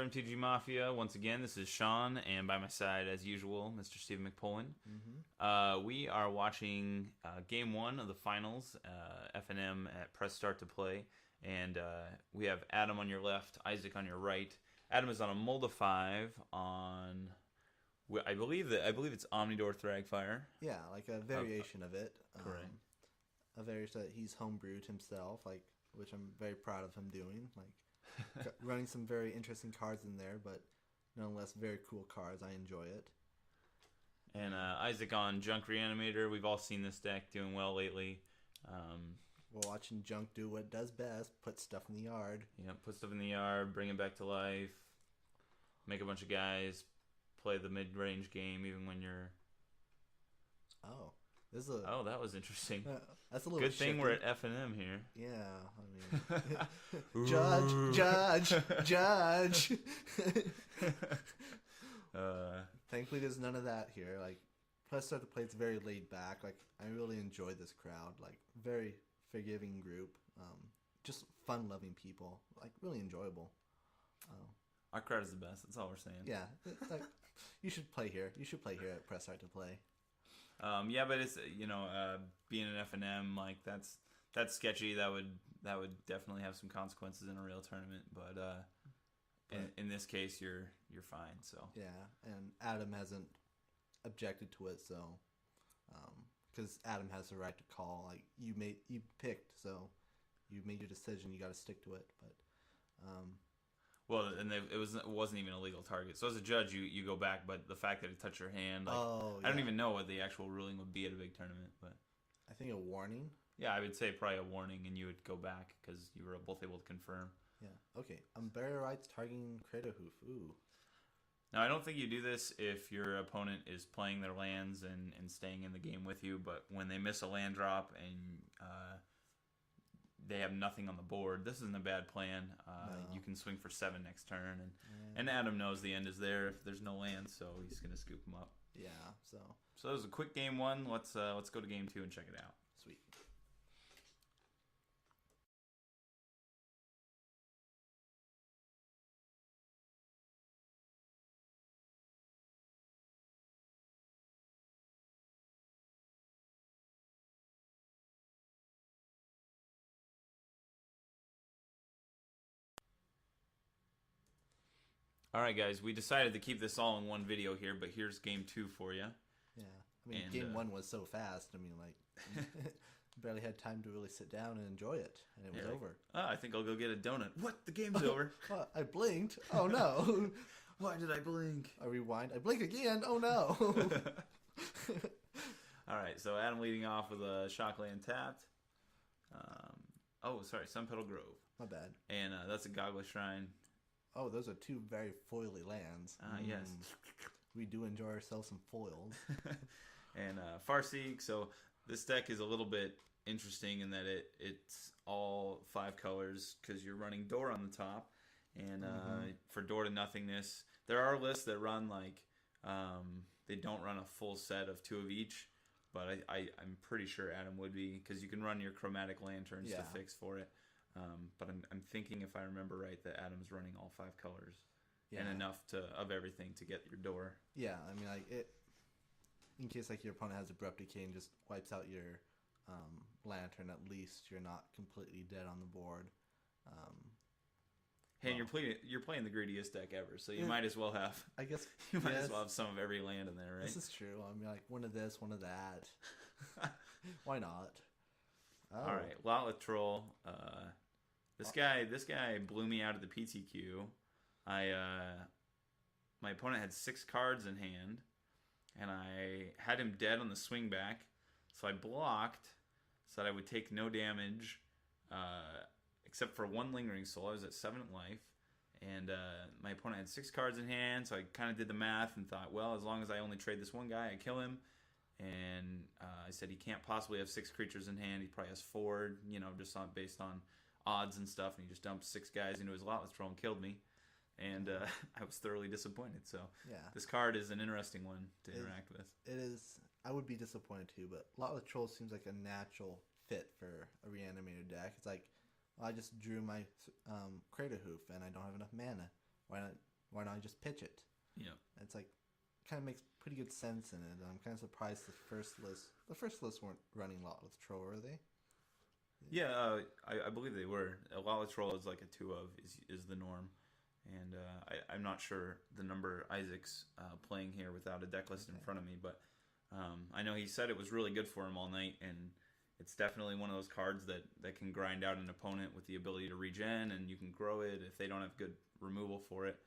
for MTG Mafia. Once again, this is Sean, and by my side, as usual, Mr. Stephen McPolin. We are watching Game 1 of the finals, FNM at Press Start to Play, and we have Adam on your left, Isaac on your right. Adam is on a Molda 5 on, I believe it's Omnidoor Thragfire. Yeah, like a variation of it. Correct. A variation that he's homebrewed himself, which I'm very proud of him doing. Running some very interesting cards in there, but nonetheless very cool cards. I enjoy it. And Isaac on Junk Reanimator. We've all seen this deck doing well lately. We're watching Junk do what it does best: put stuff in the yard. Yeah, put stuff in the yard, bring it back to life, make a bunch of guys play the mid-range game even when you're... Oh, that was interesting. That's a little good thing shifty. we're at FNM here. Yeah, I mean, judge. Thankfully, there's none of that here. Press Start to Play, it's very laid back. I really enjoy this crowd. Very forgiving group. Just fun-loving people. Really enjoyable. Our crowd is the best. That's all we're saying. Yeah, you should play here. You should play here at Press Start to Play. Yeah, but it's being an FNM that's sketchy. That would definitely have some consequences in a real tournament. But in this case, you're fine. So yeah, and Adam hasn't objected to it, so because Adam has the right to call. You picked, so you made your decision. You got to stick to it. But well, and it wasn't even a legal target. So as a judge, you go back, but the fact that it touched your hand, yeah. I don't even know what the actual ruling would be at a big tournament. But I think a warning. Yeah, I would say probably a warning, and you would go back because you were both able to confirm. Yeah. Okay. Barrier rights targeting Crater Hoof. Ooh. Now, I don't think you do this if your opponent is playing their lands and staying in the game with you, but when they miss a land drop and they have nothing on the board, this isn't a bad plan. No. You can swing for 7 next turn, and Adam knows the end is there if there's no land, so he's going to scoop them up. Yeah, so that was a quick game 1. Let's go to game 2 and check it out. Sweet. All right, guys, we decided to keep this all in one video here, but here's game 2 for you. Yeah, I mean, game 1 was so fast. I mean, barely had time to really sit down and enjoy it, and it was over. I think I'll go get a donut. What? The game's over. I blinked. Oh no! Why did I blink? I rewind. I blink again. Oh no! All right, so Adam leading off with a Shockland tapped. Sun Petal Grove. My bad. And that's a Goggle Shrine. Oh, those are 2 very foily lands. Yes. We do enjoy ourselves some foils. And Farseek. So this deck is a little bit interesting in that it's all 5 colors because you're running Door on the top. And for Door to Nothingness, there are lists that run they don't run a full set of 2 of each. But I'm pretty sure Adam would be because you can run your Chromatic Lanterns to fix for it. But I'm thinking, if I remember right, that Adam's running all 5 colors and enough of everything to get your Door. Yeah, I mean, in case your opponent has Abrupt Decay and just wipes out your Lantern, at least you're not completely dead on the board. And you're playing the greediest deck ever, so you might as well have. I guess you might as well have some of every land in there, right? This is true. I mean, one of this, one of that. Why not? Oh. All right, Lotleth Troll. This guy blew me out of the PTQ. My opponent had 6 cards in hand, and I had him dead on the swing back, so I blocked so that I would take no damage, except for 1 Lingering Soul. I was at 7 life, and my opponent had 6 cards in hand, so I kind of did the math and thought, well, as long as I only trade this one guy, I kill him. And I said he can't possibly have 6 creatures in hand. He probably has 4, just based on odds and stuff. And he just dumped 6 guys into his Lotleth Troll and killed me. And I was thoroughly disappointed. So this card is an interesting one to interact with. It is. I would be disappointed too, but Lotleth Troll seems like a natural fit for a Reanimator deck. It's I just drew my Crater Hoof and I don't have enough mana. Why not why not just pitch it? Yeah. It's like kind of makes pretty good sense in it. I'm kind of surprised the first list weren't running Lot Troll, were they? Yeah, I believe they were. A Troll is like a 2 of is the norm. And I'm not sure the number Isaac's playing here without a deck list in front of me, but I know he said it was really good for him all night, and it's definitely one of those cards that can grind out an opponent with the ability to regen, and you can grow it if they don't have good removal for it.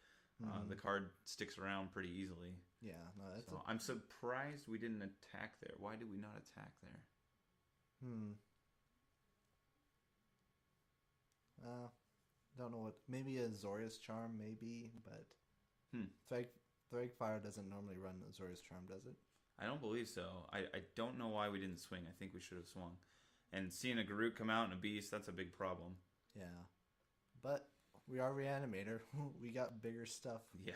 The card sticks around pretty easily. Yeah, no, that's. So I'm surprised we didn't attack there. Why did we not attack there? Don't know what. Maybe a Zorius Charm, maybe, but Thragfire doesn't normally run a Zorius Charm, does it? I don't believe so. I don't know why we didn't swing. I think we should have swung. And seeing a Garuk come out and a Beast, that's a big problem. Yeah. But we are Reanimator. We got bigger stuff. Yeah.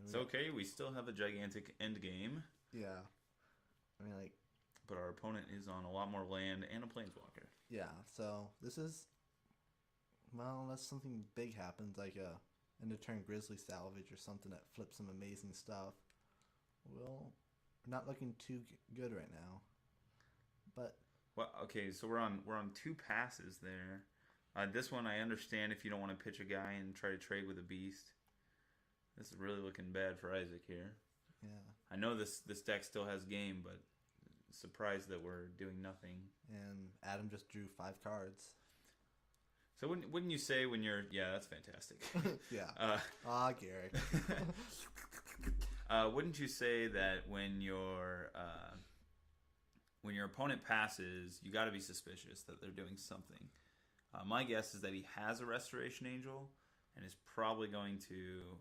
It's okay. We still have a gigantic end game. Yeah. I mean, like... But our opponent is on a lot more land and a Planeswalker. Yeah, so this is... Well, unless something big happens, like a end of turn Grizzly Salvage or something that flips some amazing stuff. Well, we're not looking too good right now. But... Well, okay, so we're on 2 passes there. This one I understand if you don't want to pitch a guy and try to trade with a Beast. This is really looking bad for Isaac here. Yeah. I know this deck still has game, but surprised that we're doing nothing. And Adam just drew 5 cards. So wouldn't you say when you're... Yeah, that's fantastic. Yeah. Garrick. Wouldn't you say that when your opponent passes, you got to be suspicious that they're doing something? My guess is that he has a Restoration Angel and is probably going to...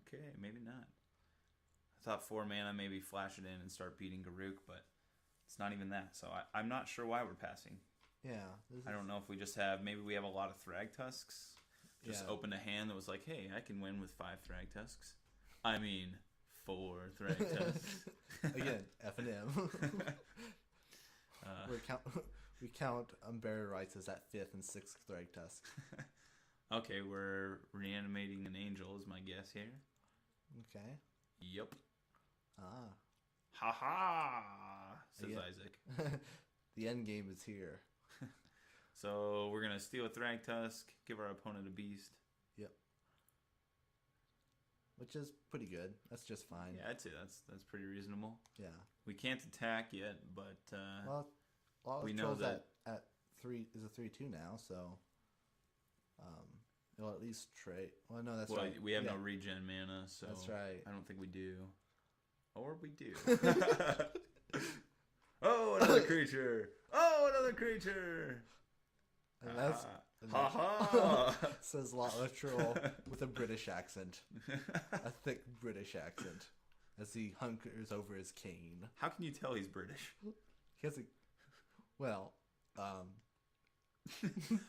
okay, maybe not. I thought 4 mana, maybe flash it in and start beating Garuk, but it's not even that. So I'm not sure why we're passing. Yeah. I don't know if we just have... Maybe we have a lot of Thrag Tusks. Just opened a hand that was like, hey, I can win with 5 Thrag Tusks. I mean, 4 Thrag Tusks. Again, FNM. We count Unburied Rights as that 5th and 6th Thrag Tusk. Okay, we're reanimating an angel is my guess here. Okay. Yep. Ah. Ha ha, says Isaac. The end game is here. So we're going to steal a Thrag Tusk, give our opponent a Beast. Yep. Which is pretty good. That's just fine. Yeah, I'd say that's pretty reasonable. Yeah. We can't attack yet, but we know that at 3 is a 3/2 now, so it'll at least trade. Well, no, that's right. We have no regen mana, so that's right. I don't think we do. Or we do. Oh, another creature! Oh, another creature! And that's ha ha! Says Lot Troll with a British accent, a thick British accent, as he hunkers over his cane. How can you tell he's British? He has a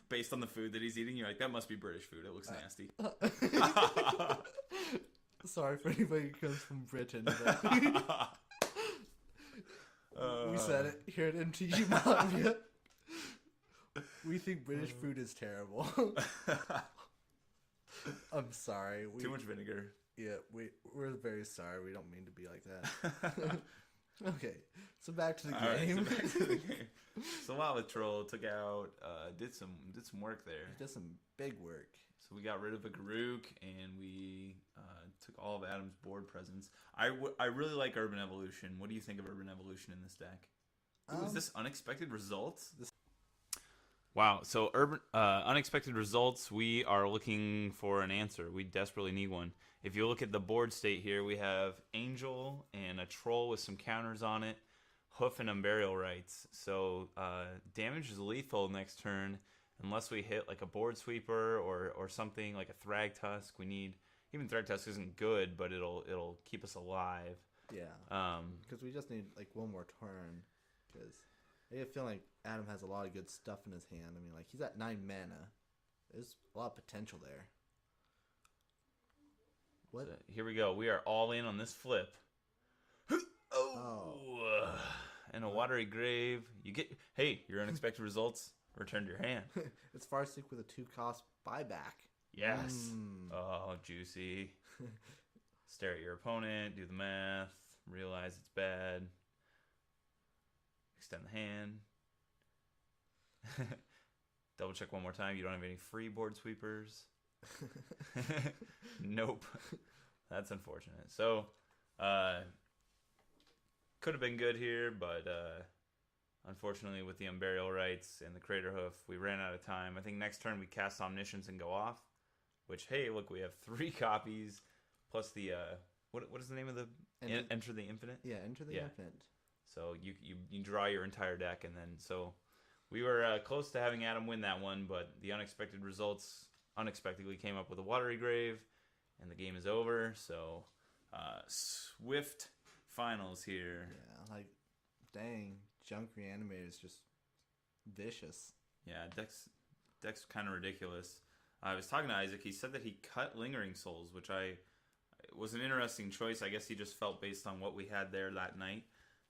based on the food that he's eating, you're like, that must be British food. It looks nasty. Sorry for anybody who comes from Britain. But we said it here at MTG Mafia. We think British food is terrible. I'm sorry. Too much vinegar. Yeah, we're very sorry. We don't mean to be like that. Okay, so back to the game. Right, so back to the game. So Lava Troll took out, did some work there. He did some big work. So we got rid of a Garuk, and we took all of Adam's board presence. I really like Urban Evolution. What do you think of Urban Evolution in this deck? Is this unexpected results? Wow, so unexpected results, we are looking for an answer. We desperately need one. If you look at the board state here, we have Angel and a Troll with some counters on it, Hoof and Unburial Rights. So damage is lethal next turn unless we hit like a board sweeper or something like a Thrag Tusk. We need... Even Thrag Tusk isn't good, but it'll keep us alive. Yeah, because we just need like one more turn. Because I get a feeling like Adam has a lot of good stuff in his hand. I mean, like, he's at 9 mana. There's a lot of potential there. What? So here we go. We are all in on this flip. Oh. And a Watery Grave. Hey, your unexpected results. Returned your hand. It's Farsight with a 2-cost buyback. Yes. Oh, juicy. Stare at your opponent, do the math, realize it's bad, extend the hand. Double check one more time. You don't have any free board sweepers. Nope. That's unfortunate. So, could have been good here, but unfortunately, with the Unburial Rites and the Crater Hoof, we ran out of time. I think next turn we cast Omniscience and go off. Which, hey, look, we have 3 copies plus the what is the name of the Enter the Infinite? Yeah, Enter the Infinite. So you draw your entire deck, and then so we were close to having Adam win that one, but the unexpected results unexpectedly came up with a Watery Grave, and the game is over. So swift finals here. Yeah, like dang, Junk Reanimator is just vicious. Yeah, deck's kind of ridiculous. I was talking to Isaac. He said that he cut Lingering Souls, which was an interesting choice. I guess he just felt based on what we had there that night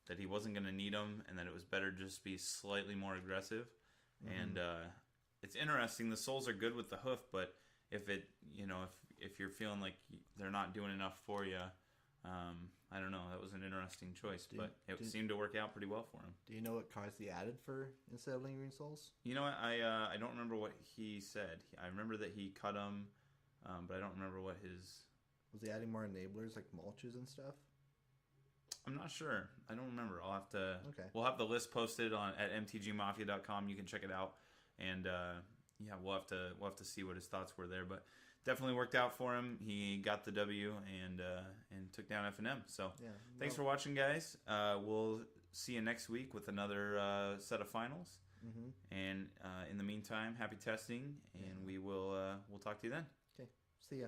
that he wasn't going to need them, and that it was better just be slightly more aggressive. And it's interesting. The Souls are good with the hoof, but if you're feeling like they're not doing enough for you, I don't know. That was an interesting choice, but it seemed to work out pretty well for him. Do you know what cards he added for instead of Lingering Souls? You know what? I don't remember what he said. I remember that he cut them, but I don't remember what his... Was he adding more enablers like mulches and stuff? I'm not sure. I don't remember. I'll have to... Okay. We'll have the list posted at mtgmafia.com. You can check it out, and we'll have to see what his thoughts were there, but... Definitely worked out for him. He got the W and took down FNM. So thanks for watching, guys. We'll see you next week with another set of finals. Mm-hmm. And in the meantime, happy testing, and we'll talk to you then. Okay, see ya.